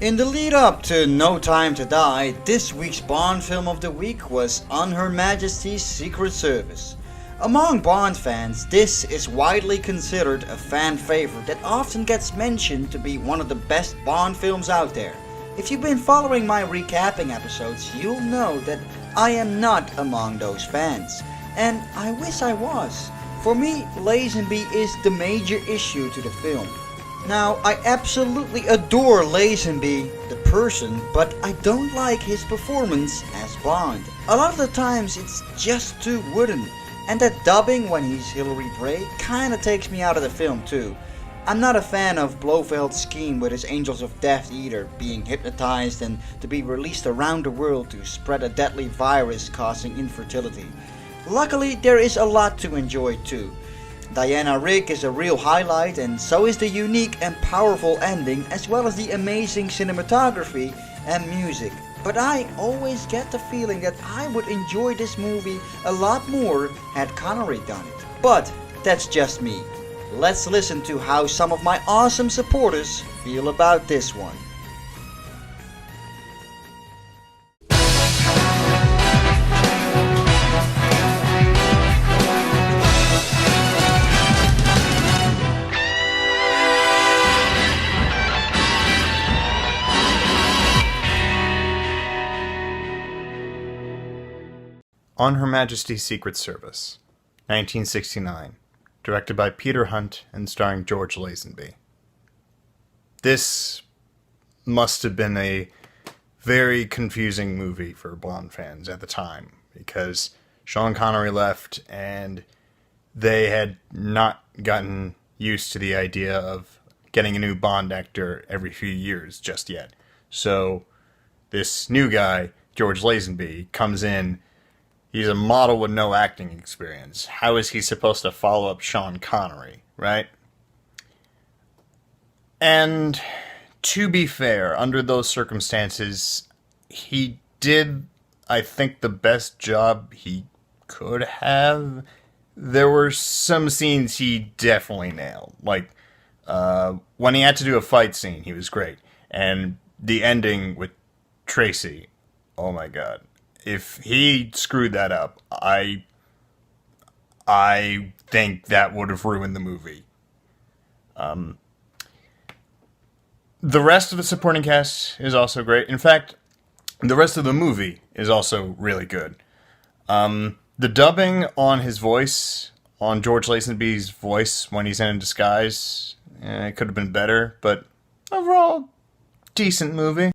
In the lead up to No Time to Die, this week's Bond film of the week was On Her Majesty's Secret Service. Among Bond fans, this is widely considered a fan favorite that often gets mentioned to be one of the best Bond films out there. If you've been following my recapping episodes, you'll know that I am not among those fans, and I wish I was. For me, Lazenby is the major issue to the film. Now, I absolutely adore Lazenby, the person, but I don't like his performance as Bond. A lot of the times it's just too wooden, and that dubbing when he's Hilary Bray kinda takes me out of the film too. I'm not a fan of Blofeld's scheme with his Angels of Death either, being hypnotized and to be released around the world to spread a deadly virus causing infertility. Luckily, there is a lot to enjoy too. Diana Rigg is a real highlight, and so is the unique and powerful ending, as well as the amazing cinematography and music. But I always get the feeling that I would enjoy this movie a lot more had Connery done it. But that's just me. Let's listen to how some of my awesome supporters feel about this one. On Her Majesty's Secret Service, 1969, directed by Peter Hunt and starring George Lazenby. This must have been a very confusing movie for Bond fans at the time, because Sean Connery left and they had not gotten used to the idea of getting a new Bond actor every few years just yet. So this new guy, George Lazenby, comes in. He's a model with no acting experience. How is he supposed to follow up Sean Connery, right? And to be fair, under those circumstances, he did, I think, the best job he could have. There were some scenes he definitely nailed. Like, when he had to do a fight scene, he was great. And the ending with Tracy, oh my god. If he screwed that up, I think that would have ruined the movie. The rest of the supporting cast is also great. In fact, the rest of the movie is also really good. The dubbing on his voice, on George Lazenby's voice when he's in disguise, it could have been better, but overall, decent movie.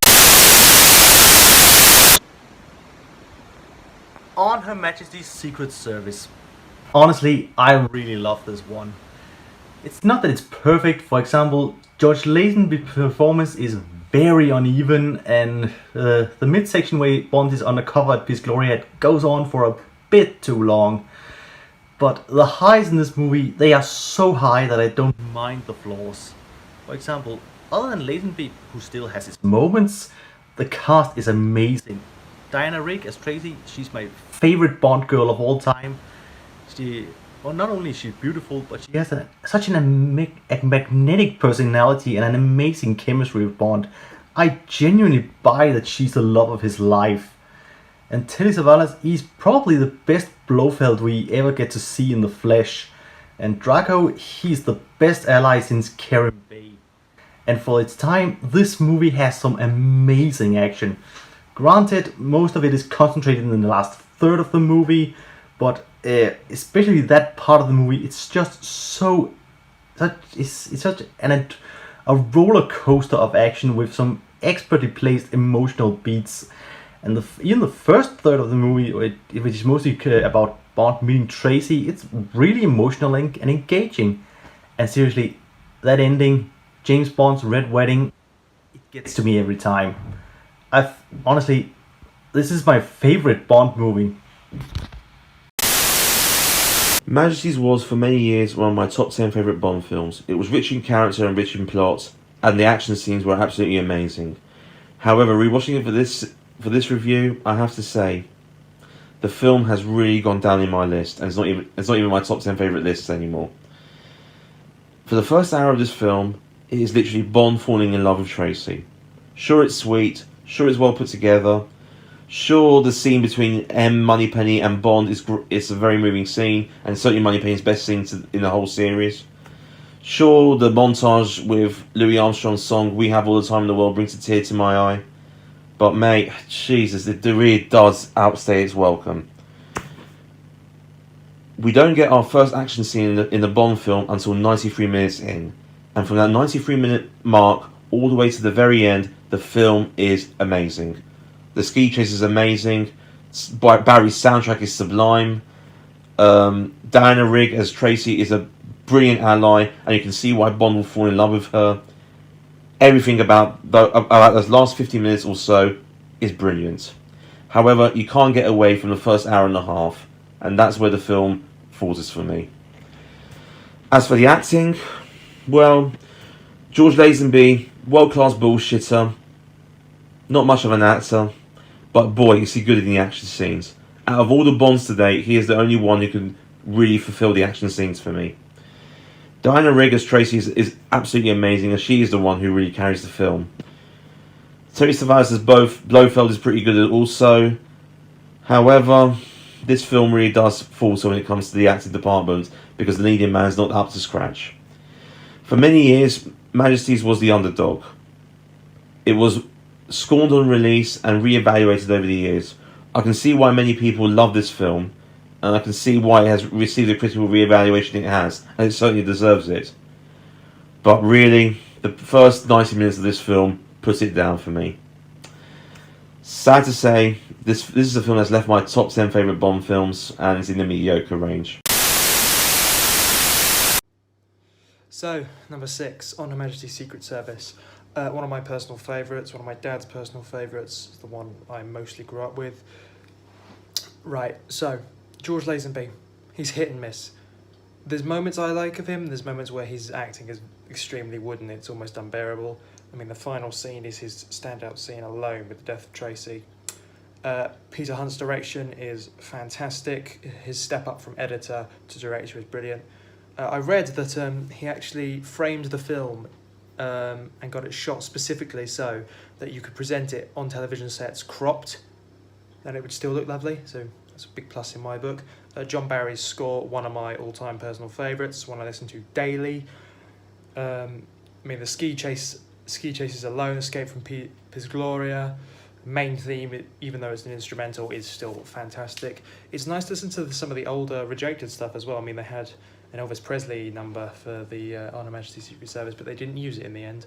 On Her Majesty's Secret Service. Honestly, I really love this one. It's not that it's perfect. For example, George Lazenby's performance is very uneven, and the midsection where Bond is undercover at Piz Gloria goes on for a bit too long. But the highs in this movie, they are so high that I don't mind the flaws. For example, other than Lazenby, who still has his moments, the cast is amazing. Diana Rigg as Tracy, she's my favorite Bond girl of all time. Not only is she beautiful, but she has such a magnetic personality and an amazing chemistry with Bond. I genuinely buy that she's the love of his life. And Telly Savalas, he's probably the best Blofeld we ever get to see in the flesh. And Draco, he's the best ally since Karen Bay. And for its time, this movie has some amazing action. Granted, most of it is concentrated in the last third of the movie, but especially that part of the movie, it's just it's such a roller coaster of action with some expertly placed emotional beats. And even the first third of the movie, which is mostly about Bond meeting Tracy, it's really emotional and engaging. And seriously, that ending, James Bond's Red Wedding, it gets to me every time. Honestly, this is my favorite Bond movie. Majesty's was for many years one of my top 10 favourite Bond films. It was rich in character and rich in plot, and the action scenes were absolutely amazing. However, rewatching it for this review, I have to say, the film has really gone down in my list, and it's not even my top 10 favourite lists anymore. For the first hour of this film, it is literally Bond falling in love with Tracy. Sure, it's sweet. Sure, it's well put together. Sure, the scene between Moneypenny and Bond is a very moving scene, and certainly Moneypenny's best scene in the whole series. Sure, the montage with Louis Armstrong's song "We Have All the Time in the World" brings a tear to my eye. But mate, Jesus, it really does outstay its welcome. We don't get our first action scene in the Bond film until 93 minutes in. And from that 93-minute mark all the way to the very end, the film is amazing. The ski chase is amazing. Barry's soundtrack is sublime. Diana Rigg as Tracy is a brilliant ally, and you can see why Bond will fall in love with her. Everything about those last 50 minutes or so is brilliant. However, you can't get away from the first hour and a half, and that's where the film falters for me. As for the acting, well, George Lazenby, world-class bullshitter, not much of an actor, but boy, is he good in the action scenes. Out of all the Bonds to date, he is the only one who can really fulfill the action scenes for me. Diana Rigg as Tracy is absolutely amazing, and she is the one who really carries the film. Terry Savalas as Blofeld is pretty good also. However, this film really does falter when it comes to the acting department, because the leading man is not up to scratch. For many years, Majesty's was the underdog. It was scorned on release and re-evaluated over the years. I can see why many people love this film, and I can see why it has received the critical re-evaluation it has, and it certainly deserves it. But really, the first 90 minutes of this film puts it down for me. Sad to say, this is a film that's left my top 10 favourite Bond films, and it's in the mediocre range. So, number 6, On Her Majesty's Secret Service. One of my personal favourites, one of my dad's personal favourites, the one I mostly grew up with. Right, so, George Lazenby, he's hit and miss. There's moments I like of him, there's moments where his acting is extremely wooden, it's almost unbearable. I mean, the final scene is his standout scene alone with the death of Tracy. Peter Hunt's direction is fantastic, his step up from editor to director is brilliant. I read that he actually framed the film and got it shot specifically so that you could present it on television sets cropped, and it would still look lovely, so that's a big plus in my book. John Barry's score, one of my all-time personal favourites, one I listen to daily. I mean, the ski chases alone, Escape from Piz Gloria, main theme, even though it's an instrumental, is still fantastic. It's nice to listen to some of the older rejected stuff as well. I mean, they had an Elvis Presley number for the On Her Majesty's Secret Service, but they didn't use it in the end.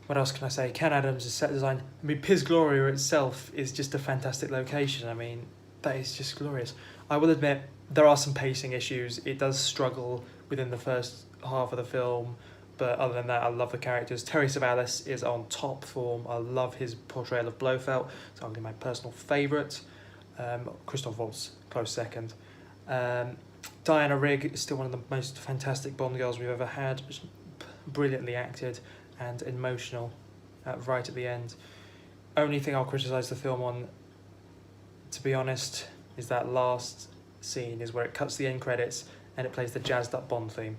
What else can I say? Ken Adams' set design. I mean, Piz Gloria itself is just a fantastic location. I mean, that is just glorious. I will admit, there are some pacing issues. It does struggle within the first half of the film, but other than that, I love the characters. Terry Savalas is on top form. I love his portrayal of Blofeld. It's arguably my personal favourite. Christoph Waltz, close second. Diana Rigg is still one of the most fantastic Bond girls we've ever had. Brilliantly acted and emotional right at the end. Only thing I'll criticise the film on, to be honest, is that last scene is where it cuts the end credits and it plays the jazzed up Bond theme.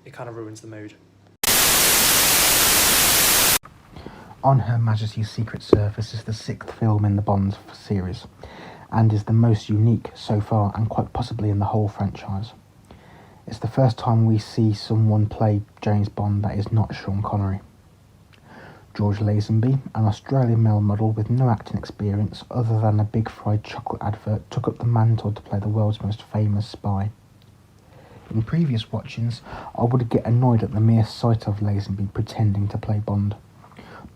It kind of ruins the mood. On Her Majesty's Secret Service is the 6th film in the Bond series, and is the most unique so far, and quite possibly in the whole franchise. It's the first time we see someone play James Bond that is not Sean Connery. George Lazenby, an Australian male model with no acting experience other than a Big Fried Chocolate advert, took up the mantle to play the world's most famous spy. In previous watchings, I would get annoyed at the mere sight of Lazenby pretending to play Bond,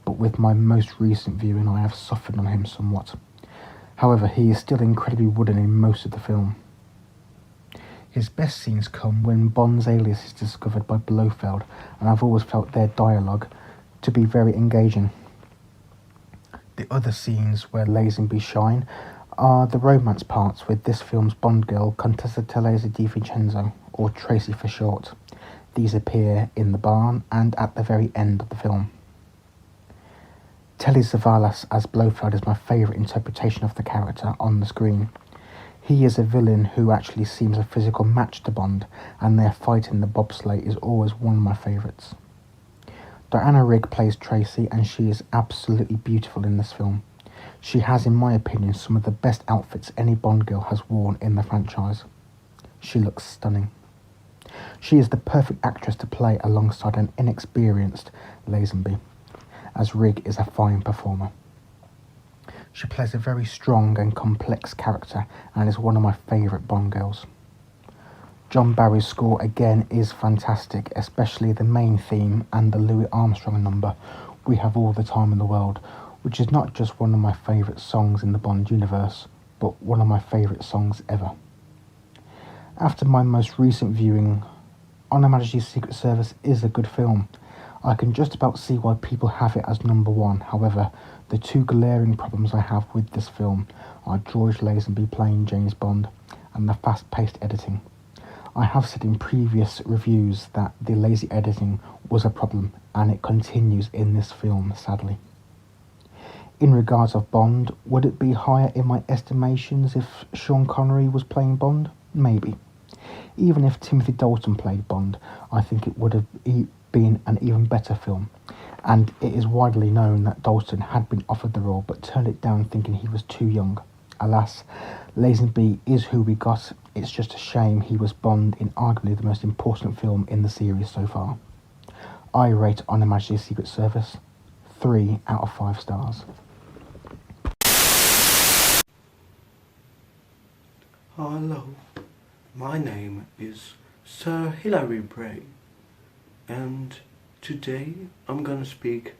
but with my most recent viewing I have softened on him somewhat. However, he is still incredibly wooden in most of the film. His best scenes come when Bond's alias is discovered by Blofeld, and I've always felt their dialogue to be very engaging. The other scenes where Lazenby shine are the romance parts with this film's Bond girl, Contessa Teresa Di Vincenzo, or Tracy for short. These appear in the barn and at the very end of the film. Telly Savalas as Blofeld is my favourite interpretation of the character on the screen. He is a villain who actually seems a physical match to Bond, and their fight in the bobsleigh is always one of my favourites. Diana Rigg plays Tracy and she is absolutely beautiful in this film. She has, in my opinion, some of the best outfits any Bond girl has worn in the franchise. She looks stunning. She is the perfect actress to play alongside an inexperienced Lazenby, as Rigg is a fine performer. She plays a very strong and complex character and is one of my favourite Bond girls. John Barry's score again is fantastic, especially the main theme and the Louis Armstrong number, We Have All the Time in the World, which is not just one of my favourite songs in the Bond universe, but one of my favourite songs ever. After my most recent viewing, On Her Majesty's Secret Service is a good film. I can just about see why people have it as number one. However, the two glaring problems I have with this film are George Lazenby playing James Bond and the fast-paced editing. I have said in previous reviews that the lazy editing was a problem, and it continues in this film, sadly. In regards of Bond, would it be higher in my estimations if Sean Connery was playing Bond? Maybe. Even if Timothy Dalton played Bond, I think it would have been an even better film. And it is widely known that Dalton had been offered the role but turned it down thinking he was too young. Alas, Lazenby is who we got. It's just a shame he was Bond in arguably the most important film in the series so far. I rate On Her Majesty's Secret Service 3 out of 5 stars. Hello, my name is Sir Hilary Bray, and today I'm gonna speak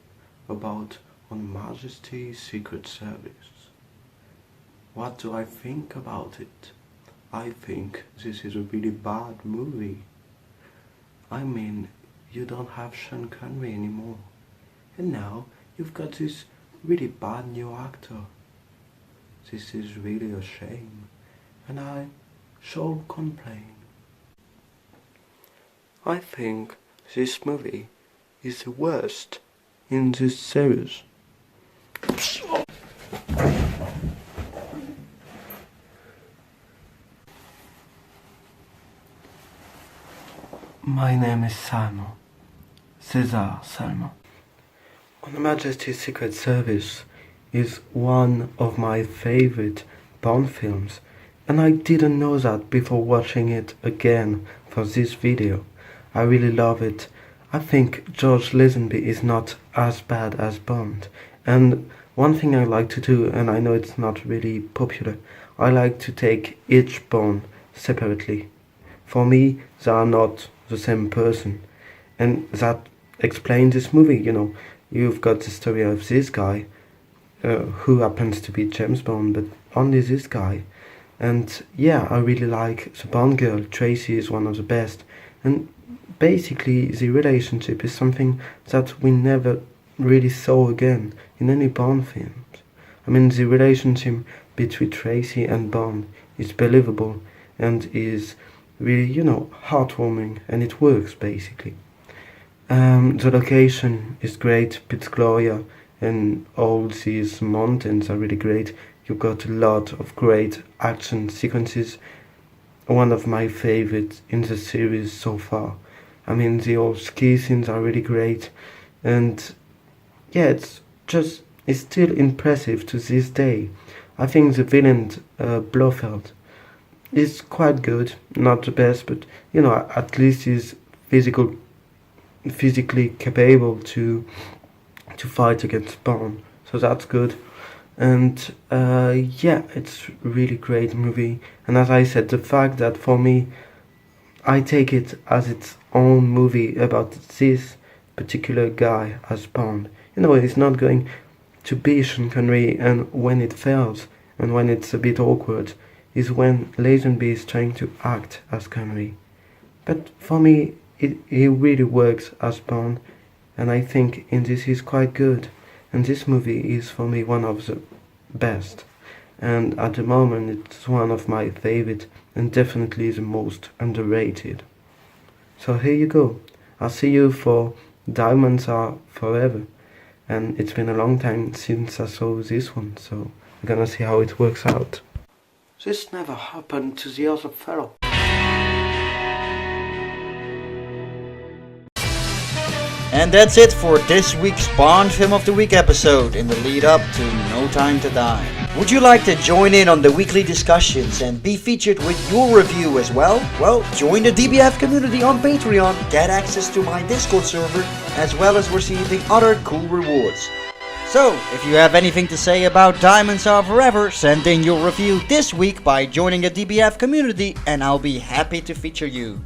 about On Majesty's Secret Service. What do I think about it? I think this is a really bad movie. I mean, you don't have Sean Connery anymore, and now you've got this really bad new actor. This is really a shame, and I shall complain. I think this movie is the worst in this series. My name is Simon, Cesar Salmon. On Her Majesty's Secret Service is one of my favorite Bond films, and I didn't know that before watching it again for this video. I really love it. I think George Lazenby is not as bad as Bond, and one thing I like to do, and I know it's not really popular, I like to take each Bond separately. For me, they are not the same person, and that explains this movie. You know, you've got the story of this guy who happens to be James Bond, but only this guy. And yeah, I really like the Bond girl. Tracy is one of the best, and basically the relationship is something that we never really saw again in any Bond films. I mean, the relationship between Tracy and Bond is believable and is really, you know, heartwarming, and it works basically. The location is great. Pittsgloria and all these mountains are really great. You've got a lot of great action sequences. One of my favorites in the series so far. I mean, the old ski scenes are really great, and yeah, it's still impressive to this day. I think the villain, Blofeld, is quite good, not the best, but you know, at least he's physically capable to fight against Bond, so that's good. And yeah, it's really great movie. And as I said, the fact that for me, I take it as its own movie about this particular guy as Bond. You know, it's not going to be Sean Connery, and when it fails and when it's a bit awkward is when Lazenby is trying to act as Connery. But for me, he really works as Bond, and I think in this he's quite good. And this movie is for me one of the best. And at the moment it's one of my favorite and definitely the most underrated. So here you go. I'll see you for Diamonds Are Forever. And it's been a long time since I saw this one, so we're gonna see how it works out. This never happened to the other fellow. And that's it for this week's Bond Film of the Week episode in the lead up to No Time to Die. Would you like to join in on the weekly discussions and be featured with your review as well? Well, join the DBF community on Patreon, get access to my Discord server, as well as receiving other cool rewards. So, if you have anything to say about Diamonds Are Forever, send in your review this week by joining the DBF community and I'll be happy to feature you.